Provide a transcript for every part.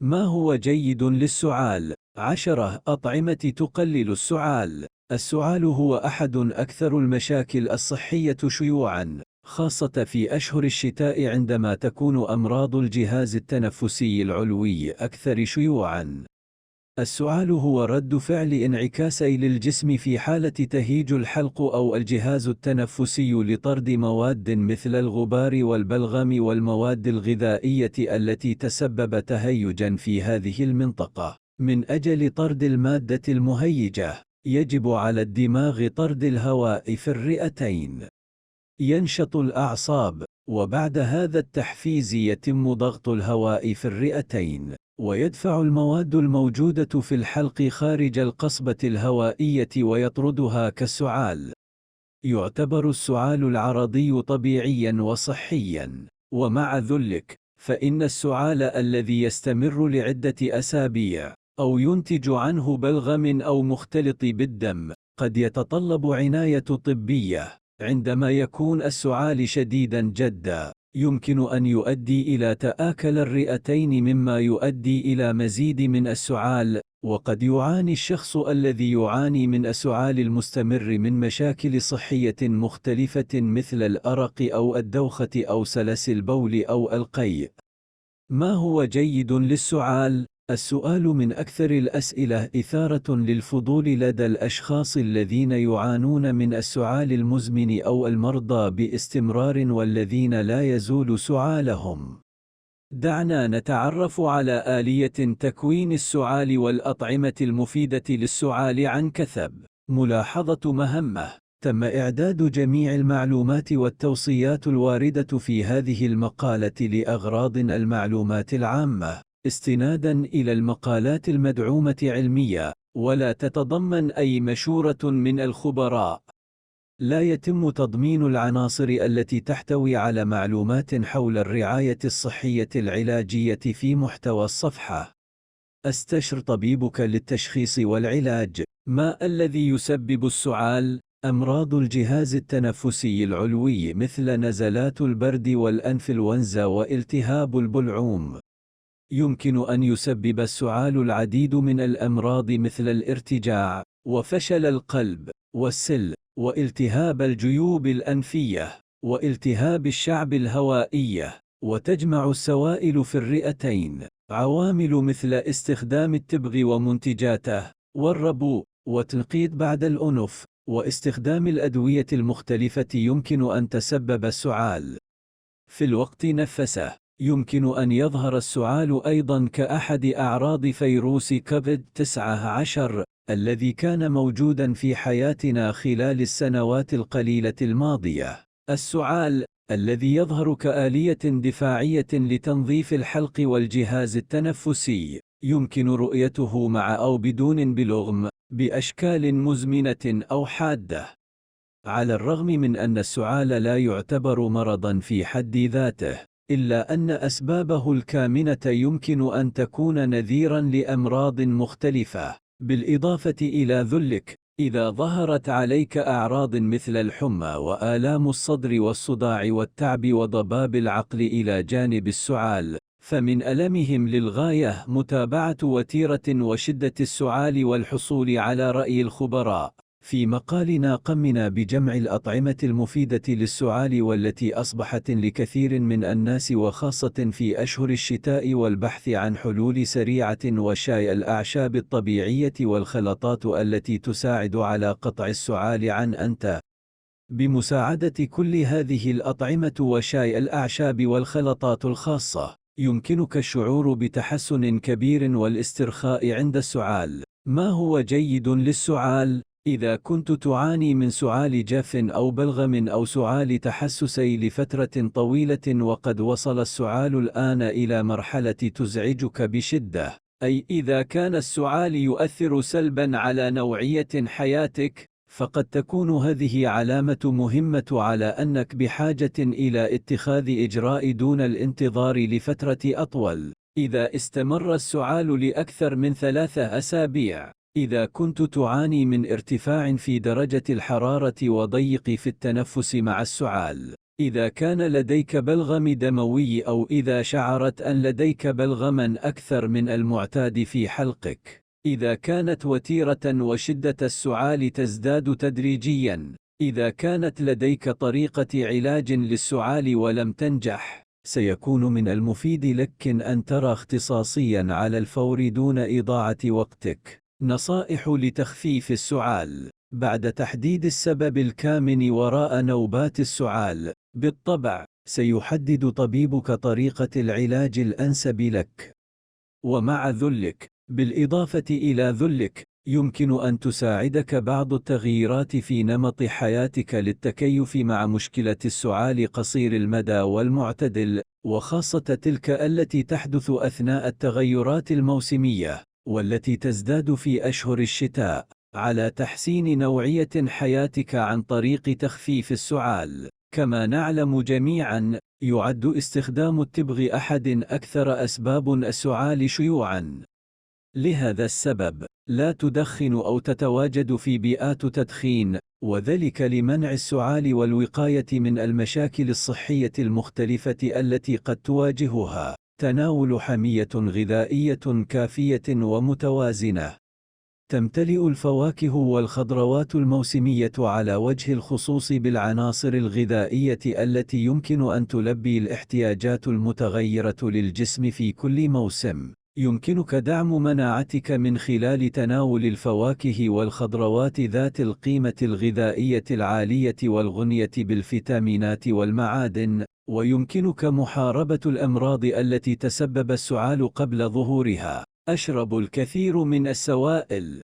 ما هو جيد للسعال؟ 10 أطعمة تقلل السعال. السعال هو أحد أكثر المشاكل الصحية شيوعاً، خاصة في أشهر الشتاء عندما تكون أمراض الجهاز التنفسي العلوي أكثر شيوعاً. السعال هو رد فعل انعكاسي للجسم في حالة تهيج الحلق أو الجهاز التنفسي لطرد مواد مثل الغبار والبلغم والمواد الغذائية التي تسبب تهيجا في هذه المنطقة. من أجل طرد المادة المهيجة، يجب على الدماغ طرد الهواء في الرئتين. ينشط الأعصاب، وبعد هذا التحفيز يتم ضغط الهواء في الرئتين، ويدفع المواد الموجودة في الحلق خارج القصبة الهوائية ويطردها كالسعال. يعتبر السعال العرضي طبيعيا وصحيا، ومع ذلك فإن السعال الذي يستمر لعدة أسابيع أو ينتج عنه بلغم أو مختلط بالدم قد يتطلب عناية طبية. عندما يكون السعال شديدا جدا، يمكن أن يؤدي إلى تآكل الرئتين مما يؤدي إلى مزيد من السعال. وقد يعاني الشخص الذي يعاني من السعال المستمر من مشاكل صحية مختلفة مثل الأرق أو الدوخة أو سلس البول أو القيء. ما هو جيد للسعال؟ السؤال من أكثر الأسئلة إثارة للفضول لدى الأشخاص الذين يعانون من السعال المزمن أو المرضى باستمرار والذين لا يزول سعالهم. دعنا نتعرف على آلية تكوين السعال والأطعمة المفيدة للسعال عن كثب. ملاحظة مهمة: تم إعداد جميع المعلومات والتوصيات الواردة في هذه المقالة لأغراض المعلومات العامة، استناداً إلى المقالات المدعومة علمية، ولا تتضمن أي مشورة من الخبراء. لا يتم تضمين العناصر التي تحتوي على معلومات حول الرعاية الصحية العلاجية في محتوى الصفحة. استشر طبيبك للتشخيص والعلاج. ما الذي يسبب السعال؟ أمراض الجهاز التنفسي العلوي مثل نزلات البرد والأنفلونزا والتهاب البلعوم. يمكن أن يسبب السعال العديد من الأمراض مثل الارتجاع، وفشل القلب، والسل، والتهاب الجيوب الأنفية، والتهاب الشعب الهوائية. وتجمع السوائل في الرئتين عوامل مثل استخدام التبغ ومنتجاته، والربو، وتنقيط بعد الأنف، واستخدام الأدوية المختلفة يمكن أن تسبب السعال. في الوقت نفسه، يمكن أن يظهر السعال أيضاً كأحد أعراض فيروس كوفيد-19 الذي كان موجوداً في حياتنا خلال السنوات القليلة الماضية. السعال الذي يظهر كآلية دفاعية لتنظيف الحلق والجهاز التنفسي، يمكن رؤيته مع أو بدون بلغم، بأشكال مزمنة أو حادة. على الرغم من أن السعال لا يعتبر مرضاً في حد ذاته، إلا أن أسبابه الكامنة يمكن أن تكون نذيراً لأمراض مختلفة. بالإضافة إلى ذلك، إذا ظهرت عليك أعراض مثل الحمى وآلام الصدر والصداع والتعب وضباب العقل إلى جانب السعال، فمن ألمهم للغاية متابعة وتيرة وشدة السعال والحصول على رأي الخبراء. في مقالنا قمنا بجمع الأطعمة المفيدة للسعال والتي أصبحت لكثير من الناس وخاصة في أشهر الشتاء والبحث عن حلول سريعة وشاي الأعشاب الطبيعية والخلطات التي تساعد على قطع السعال عن أنت. بمساعدة كل هذه الأطعمة وشاي الأعشاب والخلطات الخاصة، يمكنك الشعور بتحسن كبير والاسترخاء عند السعال. ما هو جيد للسعال؟ إذا كنت تعاني من سعال جاف أو بلغم أو سعال تحسسي لفترة طويلة وقد وصل السعال الآن إلى مرحلة تزعجك بشدة، أي إذا كان السعال يؤثر سلبا على نوعية حياتك، فقد تكون هذه علامة مهمة على أنك بحاجة إلى اتخاذ إجراء دون الانتظار لفترة أطول. إذا استمر السعال لأكثر من 3 أسابيع، إذا كنت تعاني من ارتفاع في درجة الحرارة وضيق في التنفس مع السعال، إذا كان لديك بلغم دموي أو إذا شعرت أن لديك بلغما أكثر من المعتاد في حلقك. إذا كانت وتيرة وشدة السعال تزداد تدريجياً. إذا كانت لديك طريقة علاج للسعال ولم تنجح، سيكون من المفيد لك أن ترى اختصاصياً على الفور دون إضاعة وقتك. نصائح لتخفيف السعال. بعد تحديد السبب الكامن وراء نوبات السعال، بالطبع سيحدد طبيبك طريقة العلاج الأنسب لك. ومع ذلك، بالإضافة إلى ذلك، يمكن أن تساعدك بعض التغييرات في نمط حياتك للتكيف مع مشكلة السعال قصير المدى والمعتدل، وخاصة تلك التي تحدث أثناء التغيرات الموسمية، والتي تزداد في أشهر الشتاء، على تحسين نوعية حياتك عن طريق تخفيف السعال. كما نعلم جميعاً، يعد استخدام التبغ أحد أكثر أسباب السعال شيوعاً. لهذا السبب، لا تدخن أو تتواجد في بيئات تدخين، وذلك لمنع السعال والوقاية من المشاكل الصحية المختلفة التي قد تواجهها. تناول حمية غذائية كافية ومتوازنة. تمتلئ الفواكه والخضروات الموسمية على وجه الخصوص بالعناصر الغذائية التي يمكن أن تلبي الاحتياجات المتغيرة للجسم في كل موسم. يمكنك دعم مناعتك من خلال تناول الفواكه والخضروات ذات القيمة الغذائية العالية والغنية بالفيتامينات والمعادن، ويمكنك محاربة الأمراض التي تسبب السعال قبل ظهورها. أشرب الكثير من السوائل.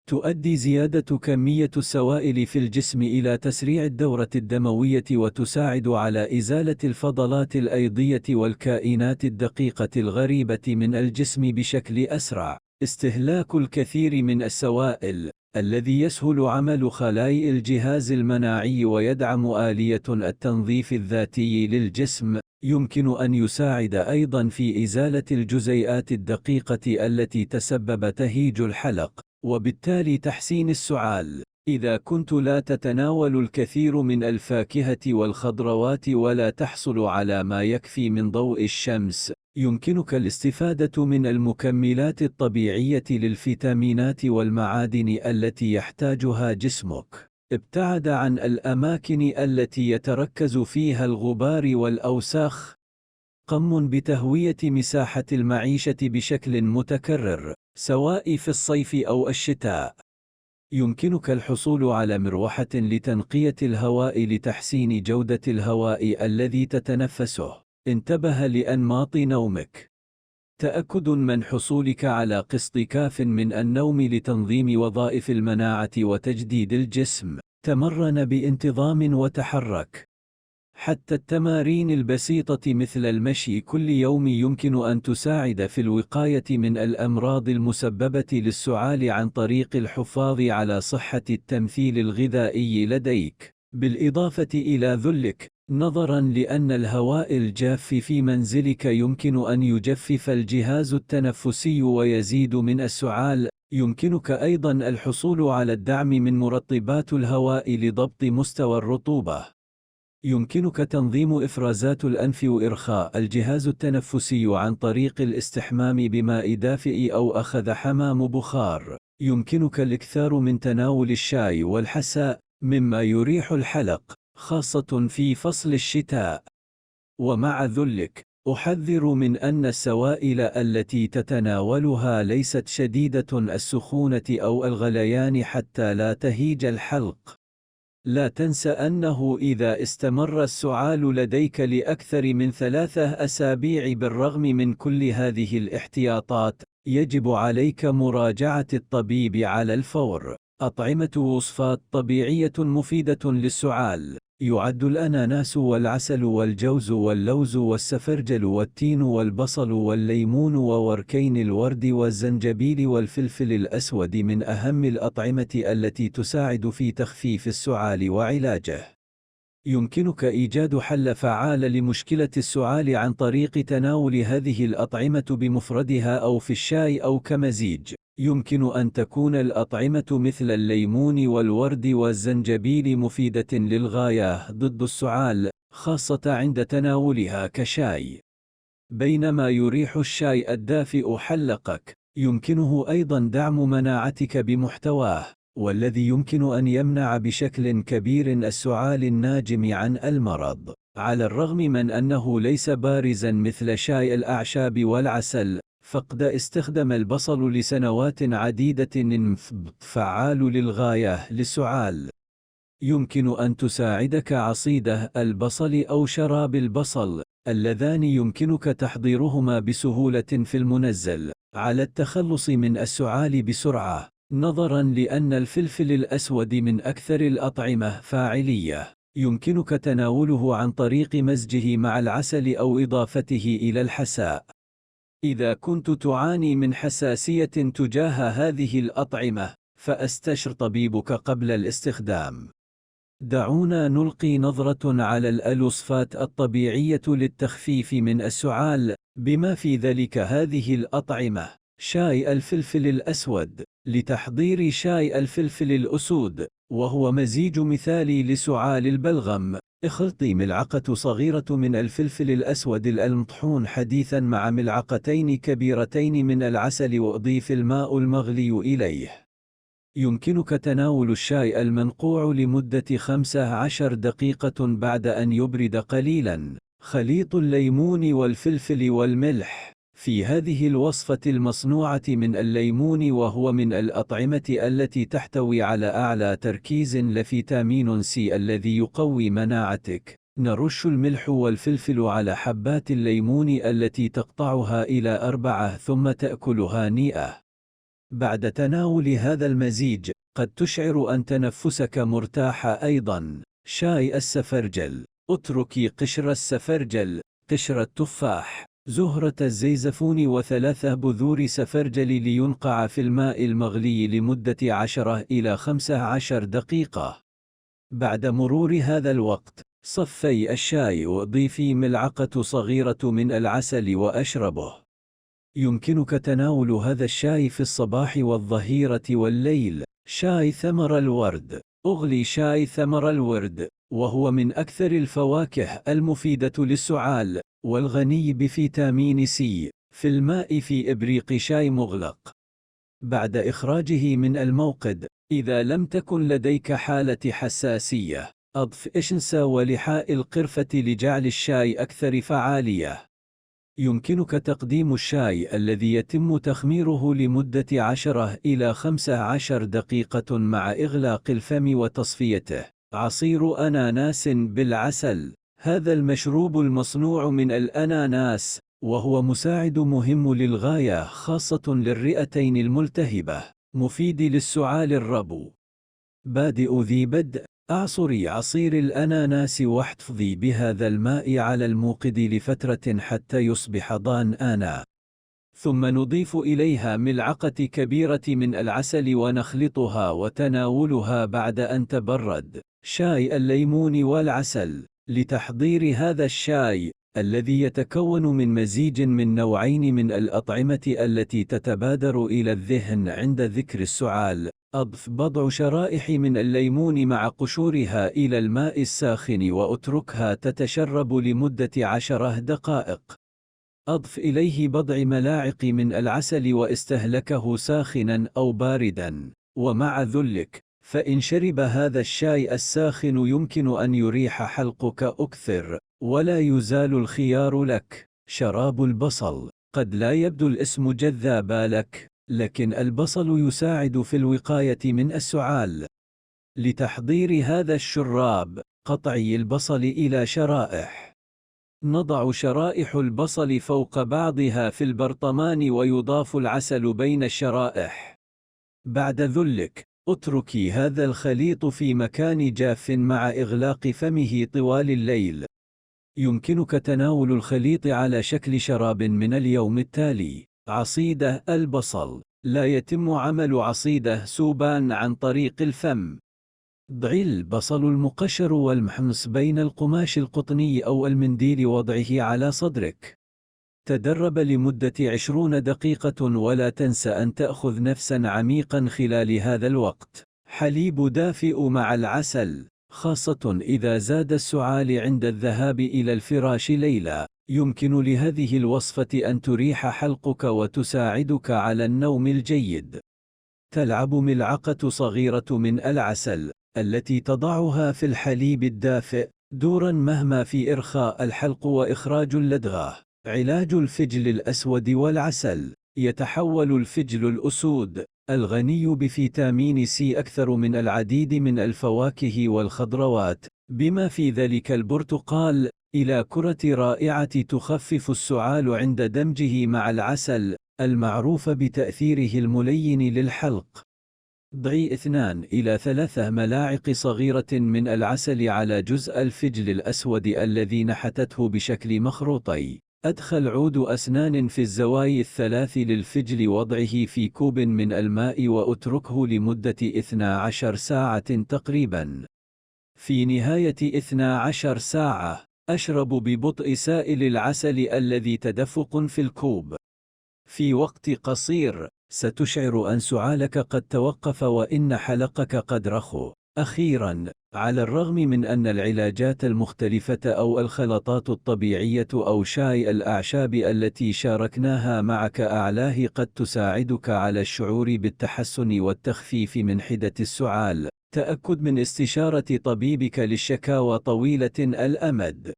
تؤدي زيادة كمية السوائل في الجسم إلى تسريع الدورة الدموية وتساعد على إزالة الفضلات الأيضية والكائنات الدقيقة الغريبة من الجسم بشكل أسرع. استهلاك الكثير من السوائل، الذي يسهل عمل خلايا الجهاز المناعي ويدعم آلية التنظيف الذاتي للجسم، يمكن أن يساعد أيضاً في إزالة الجزيئات الدقيقة التي تسبب تهيج الحلق، وبالتالي تحسين السعال. إذا كنت لا تتناول الكثير من الفاكهة والخضروات ولا تحصل على ما يكفي من ضوء الشمس، يمكنك الاستفادة من المكملات الطبيعية للفيتامينات والمعادن التي يحتاجها جسمك. ابتعد عن الأماكن التي يتركز فيها الغبار والأوساخ. قم بتهوية مساحة المعيشة بشكل متكرر، سواء في الصيف أو الشتاء. يمكنك الحصول على مروحة لتنقية الهواء لتحسين جودة الهواء الذي تتنفسه. انتبه لأنماط نومك. تأكد من حصولك على قسط كاف من النوم لتنظيم وظائف المناعة وتجديد الجسم. تمرن بانتظام وتحرك. حتى التمارين البسيطة مثل المشي كل يوم يمكن أن تساعد في الوقاية من الأمراض المسببة للسعال عن طريق الحفاظ على صحة التمثيل الغذائي لديك. بالإضافة إلى ذلك، نظراً لأن الهواء الجاف في منزلك يمكن أن يجفف الجهاز التنفسي ويزيد من السعال، يمكنك أيضاً الحصول على الدعم من مرطبات الهواء لضبط مستوى الرطوبة. يمكنك تنظيم إفرازات الأنف وإرخاء الجهاز التنفسي عن طريق الاستحمام بماء دافئ أو أخذ حمام بخار. يمكنك الإكثار من تناول الشاي والحساء، مما يريح الحلق، خاصة في فصل الشتاء. ومع ذلك، أحذر من أن السوائل التي تتناولها ليست شديدة السخونة أو الغليان حتى لا تهيج الحلق. لا تنس أنه إذا استمر السعال لديك لأكثر من 3 أسابيع بالرغم من كل هذه الاحتياطات، يجب عليك مراجعة الطبيب على الفور. أطعمة وصفات طبيعية مفيدة للسعال. يعد الأناناس والعسل والجوز واللوز والسفرجل والتين والبصل والليمون ووركين الورد والزنجبيل والفلفل الأسود من أهم الأطعمة التي تساعد في تخفيف السعال وعلاجه. يمكنك إيجاد حل فعال لمشكلة السعال عن طريق تناول هذه الأطعمة بمفردها أو في الشاي أو كمزيج. يمكن أن تكون الأطعمة مثل الليمون والورد والزنجبيل مفيدة للغاية ضد السعال، خاصة عند تناولها كشاي. بينما يريح الشاي الدافئ حلقك، يمكنه أيضا دعم مناعتك بمحتواه، والذي يمكن أن يمنع بشكل كبير السعال الناجم عن المرض. على الرغم من أنه ليس بارزا مثل شاي الأعشاب والعسل، فقد استخدم البصل لسنوات عديدة فعال للغاية للسعال. يمكن أن تساعدك عصيدة البصل أو شراب البصل، اللذان يمكنك تحضيرهما بسهولة في المنزل، على التخلص من السعال بسرعة، نظراً لأن الفلفل الأسود من أكثر الأطعمة فاعلية. يمكنك تناوله عن طريق مزجه مع العسل أو إضافته إلى الحساء. إذا كنت تعاني من حساسية تجاه هذه الأطعمة، فاستشر طبيبك قبل الاستخدام. دعونا نلقي نظرة على الألوصفات الطبيعية للتخفيف من السعال، بما في ذلك هذه الأطعمة: شاي الفلفل الأسود. لتحضير شاي الفلفل الأسود، وهو مزيج مثالي لسعال البلغم، اخلطي ملعقة صغيرة من الفلفل الأسود المطحون حديثا مع ملعقتين كبيرتين من العسل، وأضيف الماء المغلي إليه. يمكنك تناول الشاي المنقوع لمدة 15 دقيقة بعد أن يبرد قليلا. خليط الليمون والفلفل والملح. في هذه الوصفة المصنوعة من الليمون، وهو من الأطعمة التي تحتوي على أعلى تركيز لفيتامين سي الذي يقوي مناعتك، نرش الملح والفلفل على حبات الليمون التي تقطعها إلى 4 ثم تأكلها هنيئة. بعد تناول هذا المزيج، قد تشعر أن تنفسك مرتاح أيضا. شاي السفرجل. اتركي قشر السفرجل، قشر التفاح، زهرة الزيزفون و3 بذور سفرجل لينقع في الماء المغلي لمدة 10 إلى 15 دقيقة. بعد مرور هذا الوقت، صفي الشاي وضيفي ملعقة صغيرة من العسل وأشربه. يمكنك تناول هذا الشاي في الصباح والظهيرة والليل. شاي ثمر الورد. أغلي شاي ثمر الورد، وهو من أكثر الفواكه المفيدة للسعال، والغني بفيتامين سي، في الماء في إبريق شاي مغلق. بعد إخراجه من الموقد، إذا لم تكن لديك حالة حساسية، أضف إشنسا ولحاء القرفة لجعل الشاي أكثر فعالية. يمكنك تقديم الشاي الذي يتم تخميره لمدة 10 إلى 15 دقيقة مع إغلاق الفم وتصفيته. عصير أناناس بالعسل. هذا المشروب المصنوع من الأناناس، وهو مساعد مهم للغاية خاصة للرئتين الملتهبة، مفيد للسعال الربو. بادئ ذي بدء. أعصري عصير الأناناس واحتفظي بهذا الماء على الموقد لفترة حتى يصبح ضانآنا، ثم نضيف إليها ملعقة كبيرة من العسل ونخلطها وتناولها بعد أن تبرد. شاي الليمون والعسل. لتحضير هذا الشاي، الذي يتكون من مزيج من نوعين من الأطعمة التي تتبادر إلى الذهن عند ذكر السعال، أضف بضع شرائح من الليمون مع قشورها إلى الماء الساخن وأتركها تتشرب لمدة 10 دقائق. أضف إليه بضع ملاعق من العسل واستهلكه ساخنا أو باردا. ومع ذلك، فإن شرب هذا الشاي الساخن يمكن أن يريح حلقك أكثر، ولا يزال الخيار لك. شراب البصل. قد لا يبدو الاسم جذابا لك، لكن البصل يساعد في الوقاية من السعال. لتحضير هذا الشراب، قطعي البصل إلى شرائح. نضع شرائح البصل فوق بعضها في البرطمان ويضاف العسل بين الشرائح. بعد ذلك، اتركي هذا الخليط في مكان جاف مع إغلاق فمه طوال الليل. يمكنك تناول الخليط على شكل شراب من اليوم التالي. عصيدة البصل. لا يتم عمل عصيدة سوبان عن طريق الفم. ضعي البصل المقشر والمحمص بين القماش القطني أو المنديل، وضعه على صدرك. تدرب لمدة 20 دقيقة، ولا تنسى أن تأخذ نفسا عميقا خلال هذا الوقت. حليب دافئ مع العسل. خاصة إذا زاد السعال عند الذهاب إلى الفراش ليلا. يمكن لهذه الوصفة أن تريح حلقك وتساعدك على النوم الجيد. تلعب ملعقة صغيرة من العسل التي تضعها في الحليب الدافئ دورا مهما في إرخاء الحلق وإخراج اللدغة. علاج الفجل الأسود والعسل. يتحول الفجل الأسود الغني بفيتامين سي أكثر من العديد من الفواكه والخضروات بما في ذلك البرتقال إلى كرة رائعة تخفف السعال عند دمجه مع العسل المعروف بتأثيره الملين للحلق. ضعي 2 إلى 3 ملاعق صغيرة من العسل على جزء الفجل الأسود الذي نحتته بشكل مخروطي. أدخل عود أسنان في الزوايا الثلاث للفجل وضعه في كوب من الماء وأتركه لمدة 12 ساعة تقريبا. في نهاية 12 ساعة أشرب ببطء سائل العسل الذي تدفق في الكوب. في وقت قصير ستشعر أن سعالك قد توقف وإن حلقك قد رخو. أخيرا، على الرغم من أن العلاجات المختلفة أو الخلطات الطبيعية أو شاي الأعشاب التي شاركناها معك أعلاه قد تساعدك على الشعور بالتحسن والتخفيف من حدة السعال، تأكد من استشارة طبيبك للشكاوى طويلة الأمد.